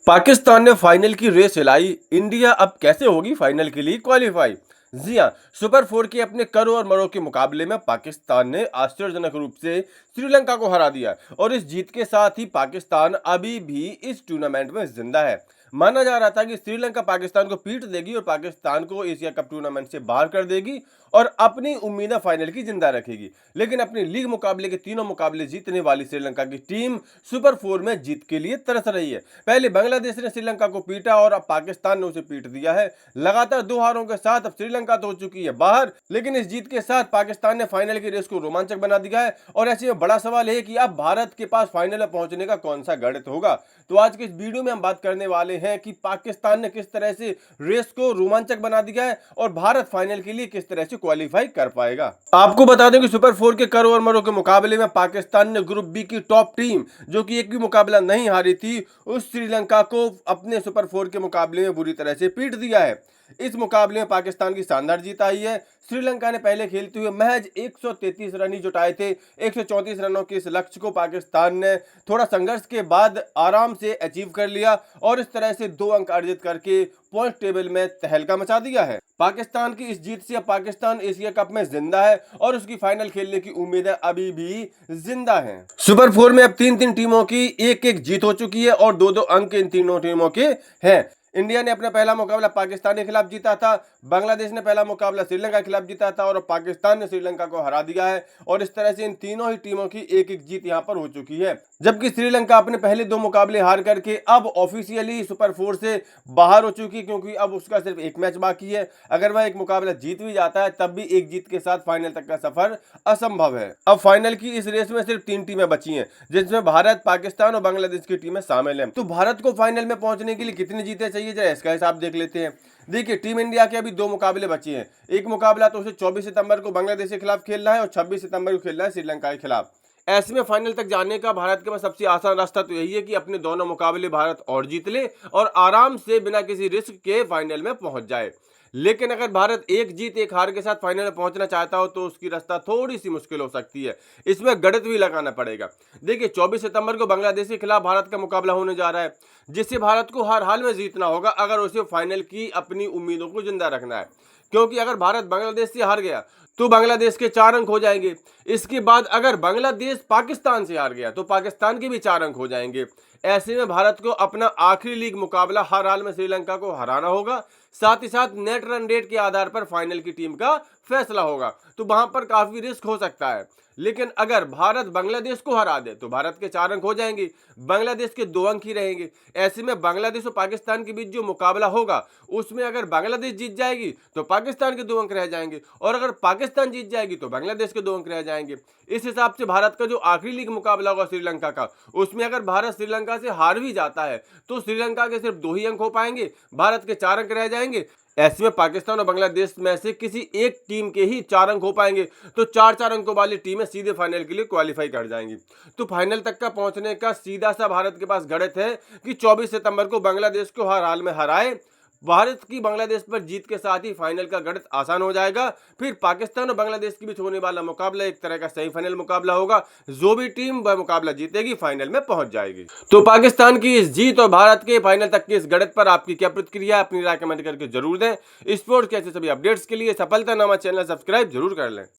पाकिस्तान ने फाइनल की रेस हिलाई। इंडिया अब कैसे होगी फाइनल के लिए क्वालिफाई। जी हां, सुपर 4 के अपने करो और मरो के मुकाबले में पाकिस्तान ने आश्चर्यजनक रूप से श्रीलंका को हरा दिया और इस जीत के साथ ही पाकिस्तान अभी भी इस टूर्नामेंट में जिंदा है। माना जा रहा था कि श्रीलंका पाकिस्तान को पीट देगी और पाकिस्तान को एशिया कप टूर्नामेंट से बाहर कर देगी और अपनी उम्मीदें फाइनल की जिंदा रखेगी। लेकिन अपने लीग मुकाबले के तीनों मुकाबले जीतने वाली श्रीलंका की टीम सुपर 4 में जीत के लिए तरस रही है। पहले बांग्लादेश ने श्रीलंका को पीटा और अब पाकिस्तान ने उसे पीट दिया है। लगातार 2 हारों के साथ अब श्रीलंका तो हो चुकी है बाहर, लेकिन इस जीत के साथ पाकिस्तान ने फाइनल की रेस को रोमांचक बना दिया है। और ऐसे में बड़ा सवाल है कि अब भारत के पास फाइनल में पहुंचने का कौन सा गणित होगा। तो आज के इस वीडियो में हम बात करने वाले हैं कि पाकिस्तान ने किस तरह से रेस को रोमांचक बना दिया है और भारत फाइनल के लिए किस तरह से क्वालिफाई कर पाएगा। आपको बता दें कि सुपर 4 के करो और मरो के मुकाबले में पाकिस्तान ने ग्रुप बी की टॉप टीम, जो कि एक भी मुकाबला नहीं हारी थी, उस श्रीलंका को अपने सुपर 4 के मुकाबले में बुरी तरह से पीट दिया है। इस मुकाबले में पाकिस्तान की शानदार जीत आई है। श्रीलंका ने पहले खेलते हुए महज 133 रन ही जुटाए थे। 134 रनों के इस लक्ष्य को पाकिस्तान ने थोड़ा संघर्ष के बाद आराम से अचीव कर लिया और इस तरह से 2 अंक अर्जित करके पॉइंट टेबल में तहलका मचा दिया है। पाकिस्तान की इस जीत से अब पाकिस्तान एशिया कप में जिंदा है और उसकी फाइनल खेलने की उम्मीदें अभी भी जिंदा हैं। सुपर 4 में अब 3-3 टीमों की एक-एक जीत हो चुकी है और 2-2 अंक इन तीनों टीमों के हैं। इंडिया ने अपना पहला मुकाबला पाकिस्तान के खिलाफ जीता था, बांग्लादेश ने पहला मुकाबला श्रीलंका के खिलाफ जीता था और पाकिस्तान ने श्रीलंका को हरा दिया है। और इस तरह से इन तीनों ही टीमों की एक-एक जीत यहां पर हो चुकी है। जबकि श्रीलंका अपने पहले 2 मुकाबले हार करके अब ऑफिशियली सुपर 4 से बाहर हो चुकी, क्योंकि अब उसका सिर्फ एक मैच बाकी है। अगर वह एक मुकाबला जीत भी जाता है तब भी एक जीत के साथ फाइनल तक का सफर असंभव है। अब फाइनल की इस रेस में सिर्फ 3 टीमें बची हैं, जिसमें भारत, पाकिस्तान और बांग्लादेश की टीमें शामिल हैं। तो भारत को फाइनल में पहुंचने के लिए कितनी जीतें चाहिए, जरा इसका हिसाब देख लेते हैं। देखिए, टीम इंडिया के अभी 2 मुकाबले बचे हैं। एक मुकाबला तो उसे 24 सितंबर को बांग्लादेश के खिलाफ खेलना है और 26 सितंबर को खेलना है श्रीलंका के खिलाफ। ऐसे में फाइनल तक जाने का भारत के पास सबसे आसान रास्ता तो यही है कि अपने दोनों मुकाबले भारत और जीत ले और आराम से बिना किसी रिस्क के फाइनल में पहुंच जाए। लेकिन अगर भारत एक जीत एक हार के साथ फाइनल में पहुंचना चाहता हो तो उसकी रास्ता थोड़ी सी मुश्किल हो सकती है। इसमें गणित भी लगाना पड़ेगा। देखिए, 24 सितंबर को बांग्लादेश के खिलाफ भारत का मुकाबला होने जा रहा है, जिससे भारत को हर हाल में जीतना होगा अगर उसे फाइनल की अपनी उम्मीदों को जिंदा रखना है। क्योंकि अगर भारत बांग्लादेश से हार गया तो बांग्लादेश के 4 अंक हो जाएंगे। इसके बाद अगर बांग्लादेश पाकिस्तान से हार गया तो पाकिस्तान के भी 4 अंक हो जाएंगे। ऐसे में भारत को अपना आखिरी लीग मुकाबला हर हाल में श्रीलंका को हराना होगा। साथ ही साथ नेट रन रेट के आधार पर फाइनल की टीम का फैसला होगा, तो वहां पर काफी रिस्क हो सकता है। लेकिन अगर भारत बांग्लादेश को हरा दे तो भारत के 4 अंक हो जाएंगे, बांग्लादेश के 2 अंक ही रहेंगे। ऐसे में बांग्लादेश और पाकिस्तान के बीच जो मुकाबला होगा उसमें अगर बांग्लादेश जीत जाएगी तो पाकिस्तान के 2 अंक रह जाएंगे और अगर पाकिस्तान जीत जाएगी तो बांग्लादेश के 2 अंक रह जाएंगे। इस हिसाब से भारत का जो आखिरी लीग मुकाबला होगा श्रीलंका का, उसमें अगर भारत श्रीलंका से हार भी जाता है तो श्रीलंका के सिर्फ 2 ही अंक हो पाएंगे, भारत के 4 अंक रह जाएंगे। ऐसे में पाकिस्तान और बांग्लादेश में से किसी एक टीम के ही 4 अंक हो पाएंगे, तो 4-4 अंकों वाली टीमें सीधे फाइनल के लिए क्वालिफाई कर जाएंगी। तो फाइनल तक का पहुंचने का सीधा सा भारत के पास गणित है कि 24 सितंबर को बांग्लादेश को हर हाल में हराए। भारत की बांग्लादेश पर जीत के साथ ही फाइनल का गणित आसान हो जाएगा। फिर पाकिस्तान और बांग्लादेश के बीच होने वाला मुकाबला एक तरह का सेमीफाइनल मुकाबला होगा। जो भी टीम वह मुकाबला जीतेगी फाइनल में पहुंच जाएगी। तो पाकिस्तान की इस जीत और भारत के फाइनल तक के इस गणित पर आपकी क्या प्रतिक्रिया है, अपनी राय कमेंट करके जरूर दें। स्पोर्ट्स के ऐसे सभी अपडेट्स के लिए सफलतानामा चैनल सब्सक्राइब जरूर कर लें।